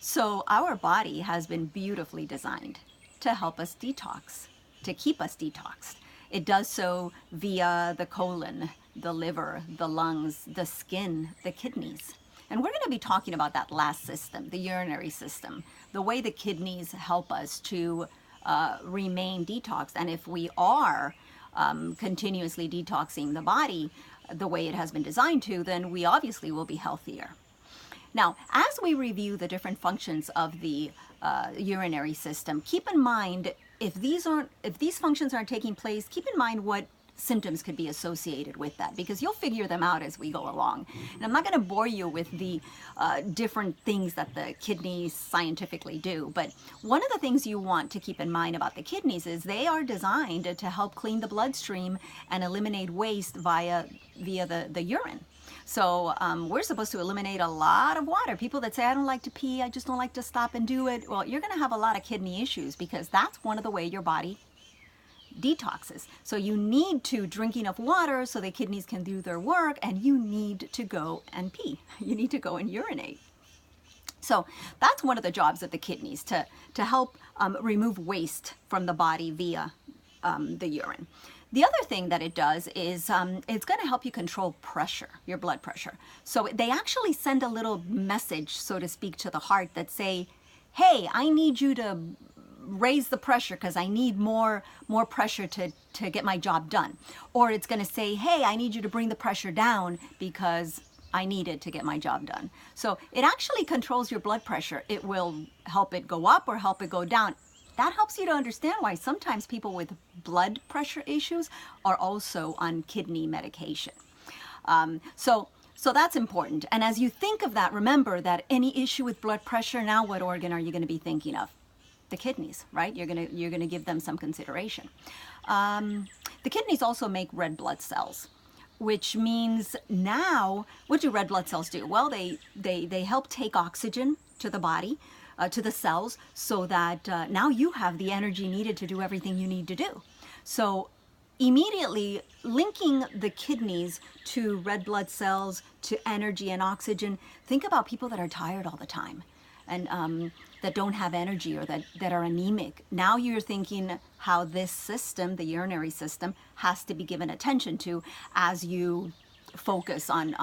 So our body has been beautifully designed to help us detox, to keep us detoxed. It does so via the colon, the liver, the lungs, the skin, the kidneys. And we're going to be talking about that last system, the urinary system, the way the kidneys help us to remain detoxed. And if we are continuously detoxing the body the way it has been designed to, then we obviously will be healthier. Now, as we review the different functions of the urinary system, keep in mind if these functions aren't taking place, keep in mind what symptoms could be associated with that, because you'll figure them out as we go along. And I'm not going to bore you with the different things that the kidneys scientifically do, but one of the things you want to keep in mind about the kidneys is they are designed to help clean the bloodstream and eliminate waste via the urine. So we're supposed to eliminate a lot of water. People that say, I don't like to pee, I just don't like to stop and do it. Well, you're going to have a lot of kidney issues because that's one of the way your body detoxes. So you need to drink enough water so the kidneys can do their work, and you need to go and pee. You need to go and urinate. So that's one of the jobs of the kidneys, to help remove waste from the body via the urine. The other thing that it does is it's going to help you control pressure, your blood pressure. So they actually send a little message, so to speak, to the heart that say, hey, I need you to raise the pressure because I need more pressure to get my job done. Or it's going to say, hey, I need you to bring the pressure down because I need it to get my job done. So it actually controls your blood pressure. It will help it go up or help it go down. That helps you to understand why sometimes people with blood pressure issues are also on kidney medication. So that's important. And as you think of that, remember that any issue with blood pressure, now what organ are you going to be thinking of? The kidneys, right? You're gonna give them some consideration. The kidneys also make red blood cells, which means now, what do red blood cells do? Well, they help take oxygen to the body, to the cells, so that now you have the energy needed to do everything you need to do. So immediately linking the kidneys to red blood cells, to energy and oxygen, think about people that are tired all the time and that don't have energy, or that are anemic. Now you're thinking how this system, the urinary system, has to be given attention to as you focus on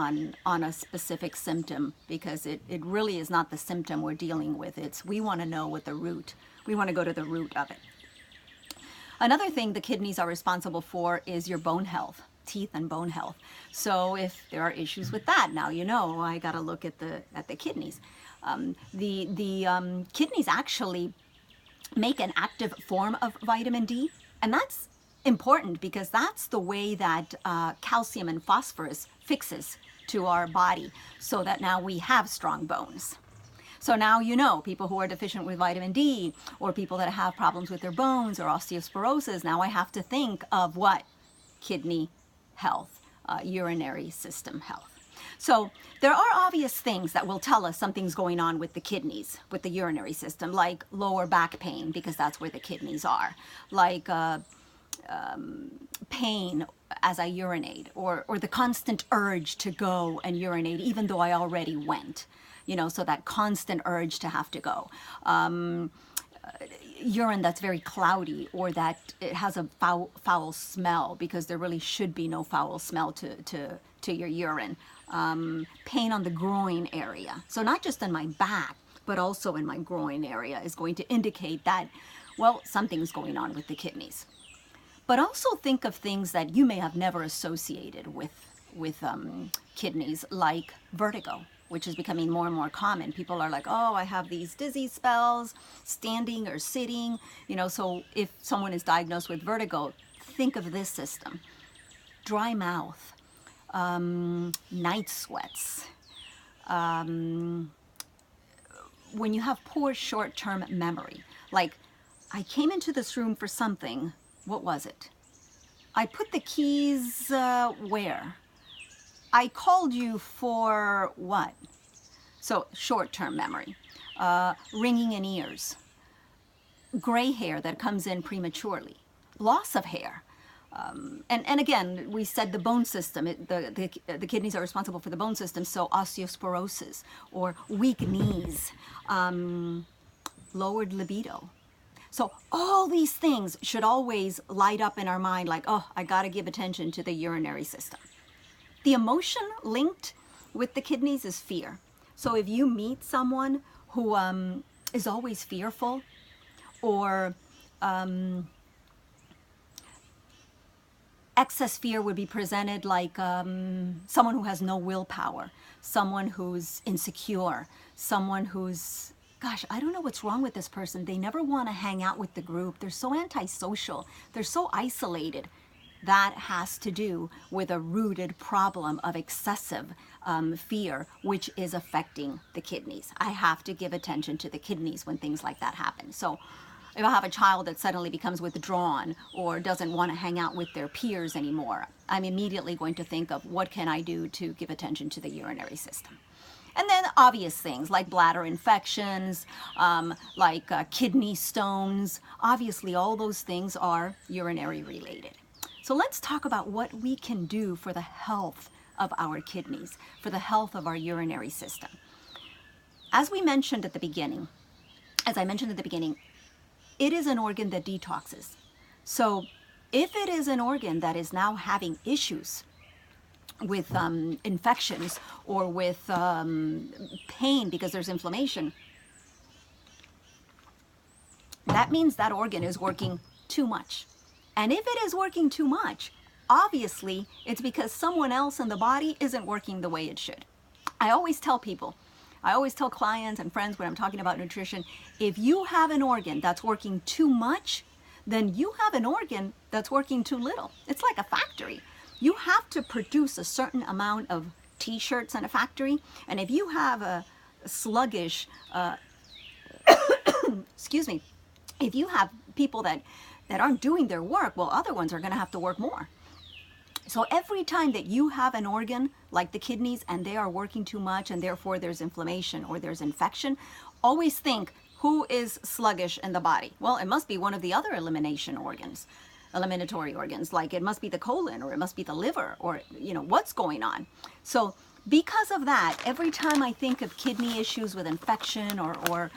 a specific symptom, because it really is not the symptom we're dealing with. We want to know what we want to go to the root of it. Another thing the kidneys are responsible for is your bone health, teeth and bone health. So if there are issues with that, now you know I got to look at the kidneys. The kidneys actually make an active form of vitamin D, and that's important because that's the way that calcium and phosphorus fixes to our body, so that now we have strong bones. So now you know, people who are deficient with vitamin D, or people that have problems with their bones or osteoporosis, now I have to think of what? Kidney health, urinary system health. So there are obvious things that will tell us something's going on with the kidneys, with the urinary system, like lower back pain, because that's where the kidneys are, like pain as I urinate, or the constant urge to go and urinate even though I already went, so that constant urge to have to go. Urine that's very cloudy, or that it has a foul smell, because there really should be no foul smell to your urine. Pain on the groin area. So not just in my back, but also in my groin area is going to indicate that, well, something's going on with the kidneys. But also think of things that you may have never associated with kidneys, like vertigo, which is becoming more and more common. People are like, oh, I have these dizzy spells, standing or sitting. So if someone is diagnosed with vertigo, think of this system. Dry mouth, night sweats, when you have poor short-term memory, like, I came into this room for something, what was it? I put the keys where? I called you for what? So short-term memory, ringing in ears, gray hair that comes in prematurely, loss of hair, And again, we said the bone system, the kidneys are responsible for the bone system, so osteosporosis or weak knees, lowered libido. So all these things should always light up in our mind like, oh, I got to give attention to the urinary system. The emotion linked with the kidneys is fear. So if you meet someone who is always fearful, or excess fear would be presented like someone who has no willpower, someone who's insecure, someone who's, gosh, I don't know what's wrong with this person. They never want to hang out with the group. They're so antisocial. They're so isolated. That has to do with a rooted problem of excessive fear, which is affecting the kidneys. I have to give attention to the kidneys when things like that happen. So if I have a child that suddenly becomes withdrawn or doesn't want to hang out with their peers anymore, I'm immediately going to think of what can I do to give attention to the urinary system. And then obvious things like bladder infections, like kidney stones. Obviously, all those things are urinary related. So let's talk about what we can do for the health of our kidneys, for the health of our urinary system. As I mentioned at the beginning, it is an organ that detoxes. So if it is an organ that is now having issues with infections or with pain because there's inflammation, that means that organ is working too much. And if it is working too much, obviously it's because someone else in the body isn't working the way it should. I always tell clients and friends when I'm talking about nutrition, if you have an organ that's working too much, then you have an organ that's working too little. It's like a factory. You have to produce a certain amount of t-shirts in a factory, and if you have a sluggish, excuse me, if you have people that aren't doing their work, well, other ones are going to have to work more. So every time that you have an organ like the kidneys and they are working too much and therefore there's inflammation or there's infection, always think, who is sluggish in the body? Well, it must be one of the other eliminatory organs, like it must be the colon or it must be the liver, or what's going on. So because of that, every time I think of kidney issues with infection or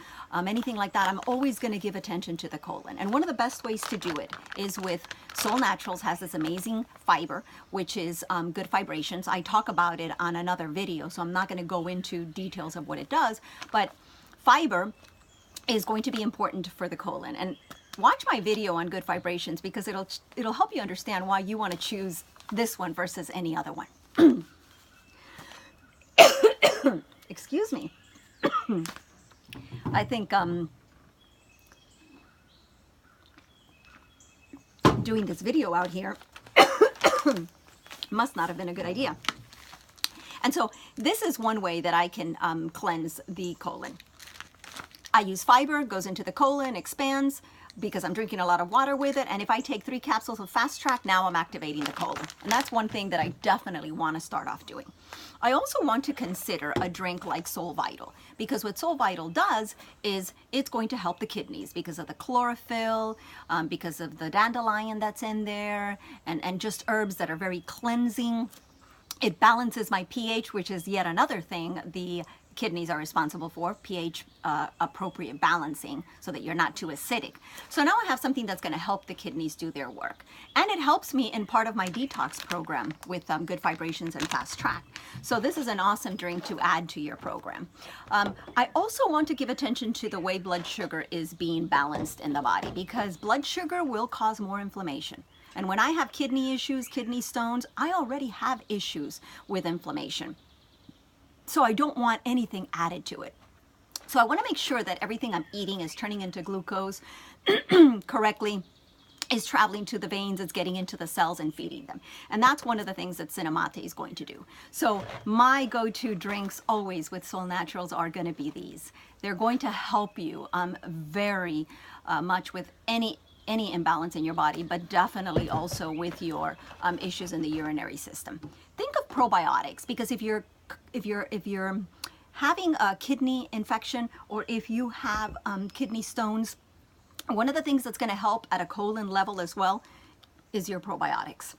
anything like that, I'm always going to give attention to the colon. And one of the best ways to do it is with Soul Naturals has this amazing fiber, which is good vibrations. I talk about it on another video, so I'm not going to go into details of what it does, but fiber is going to be important for the colon. And watch my video on good vibrations because it'll help you understand why you want to choose this one versus any other one. Excuse me. I think doing this video out here must not have been a good idea. And so this is one way that I can cleanse the colon. I use fiber, goes into the colon, expands, because I'm drinking a lot of water with it. And if I take 3 capsules of Fast Track, now I'm activating the colon. And that's one thing that I definitely want to start off doing. I also want to consider a drink like Soul Vital, because what Soul Vital does is it's going to help the kidneys because of the chlorophyll, because of the dandelion that's in there, and just herbs that are very cleansing. It balances my pH, which is yet another thing the kidneys are responsible for, pH appropriate balancing so that you're not too acidic. So now I have something that's going to help the kidneys do their work. And it helps me in part of my detox program with Good Vibrations and Fast Track. So this is an awesome drink to add to your program. I also want to give attention to the way blood sugar is being balanced in the body, because blood sugar will cause more inflammation. And when I have kidney issues, kidney stones, I already have issues with inflammation. So I don't want anything added to it. So I want to make sure that everything I'm eating is turning into glucose correctly, is traveling to the veins, it's getting into the cells and feeding them. And that's one of the things that Cinnamate is going to do. So my go-to drinks always with Soul Naturals are going to be these. They're going to help you very much with any imbalance in your body, but definitely also with your issues in the urinary system. Think of probiotics, because if you're having a kidney infection or if you have kidney stones, one of the things that's going to help at a colon level as well is your probiotics.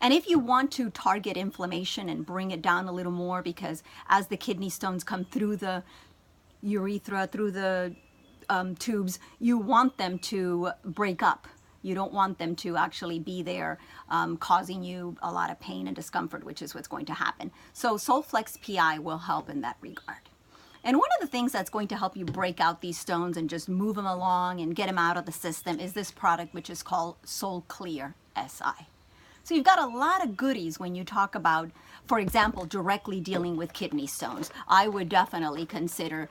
And if you want to target inflammation and bring it down a little more, because as the kidney stones come through the urethra, through the tubes, you want them to break up. You don't want them to actually be there causing you a lot of pain and discomfort, which is what's going to happen. So Solflex PI will help in that regard. And one of the things that's going to help you break out these stones and just move them along and get them out of the system is this product, which is called Sol Clear SI. So you've got a lot of goodies when you talk about, for example, directly dealing with kidney stones. I would definitely consider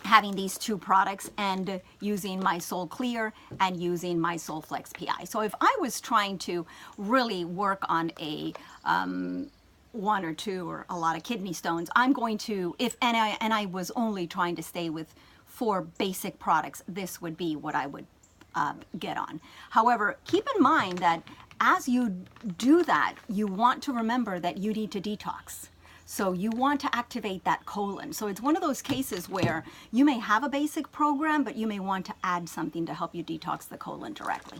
having these two products and using my Sol Clear and using my Solflex PI. So if I was trying to really work on a one or two or a lot of kidney stones, I'm going to, and I was only trying to stay with 4 basic products, this would be what I would get on. However, keep in mind that as you do that, you want to remember that you need to detox. So you want to activate that colon. So it's one of those cases where you may have a basic program, but you may want to add something to help you detox the colon directly.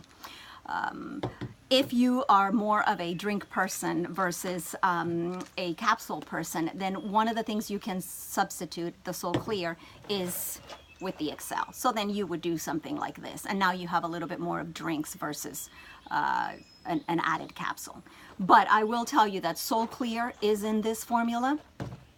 If you are more of a drink person versus a capsule person, then one of the things you can substitute the Sol Clear is with the Excel. So then you would do something like this. And now you have a little bit more of drinks versus an added capsule. But I will tell you that Sol Clear is in this formula.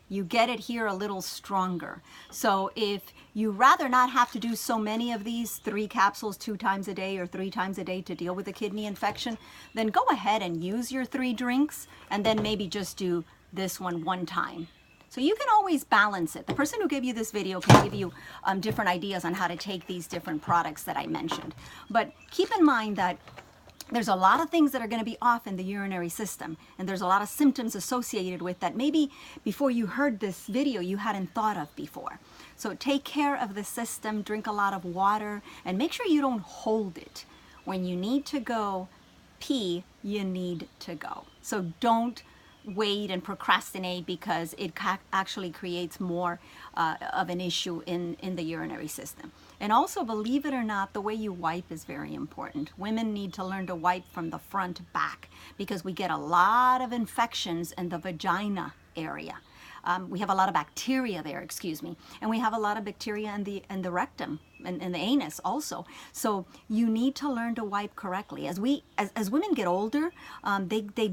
You get it here a little stronger. So if you rather not have to do so many of these 3 capsules 2 times a day or 3 times a day to deal with a kidney infection, then go ahead and use your 3 drinks and then maybe just do this one time. So you can always balance it. The person who gave you this video can give you different ideas on how to take these different products that I mentioned. But keep in mind that there's a lot of things that are going to be off in the urinary system, and there's a lot of symptoms associated with that maybe before you heard this video you hadn't thought of before. So take care of the system, drink a lot of water, and make sure you don't hold it. When you need to go pee, you need to go. So don't wait and procrastinate, because it actually creates more of an issue in the urinary system. And also, believe it or not, the way you wipe is very important. Women need to learn to wipe from the front back, because we get a lot of infections in the vagina area. We have a lot of bacteria there, excuse me, and we have a lot of bacteria in the rectum and the anus also. So you need to learn to wipe correctly. As women get older, they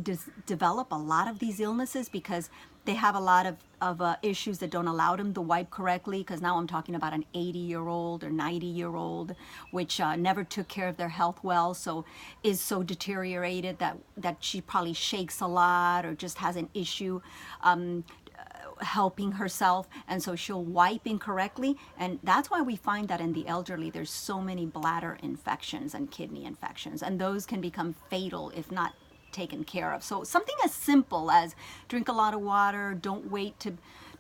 develop a lot of these illnesses because they have a lot of issues that don't allow them to wipe correctly, because now I'm talking about an 80-year-old or 90-year-old, which never took care of their health well, so is so deteriorated that she probably shakes a lot or just has an issue helping herself, and so she'll wipe incorrectly. And that's why we find that in the elderly there's so many bladder infections and kidney infections, and those can become fatal if not taken care of. So something as simple as drink a lot of water, don't wait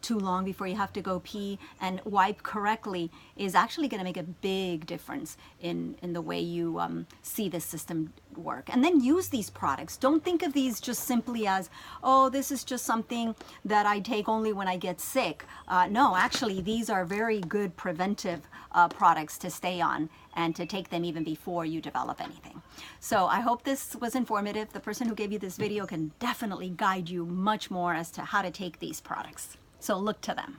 too long before you have to go pee, and wipe correctly is actually going to make a big difference in the way you see the system work. And then use these products. Don't think of these just simply as, oh, this is just something that I take only when I get sick. No, actually, these are very good preventive products to stay on and to take them even before you develop anything. So I hope this was informative. The person who gave you this video can definitely guide you much more as to how to take these products. So look to them.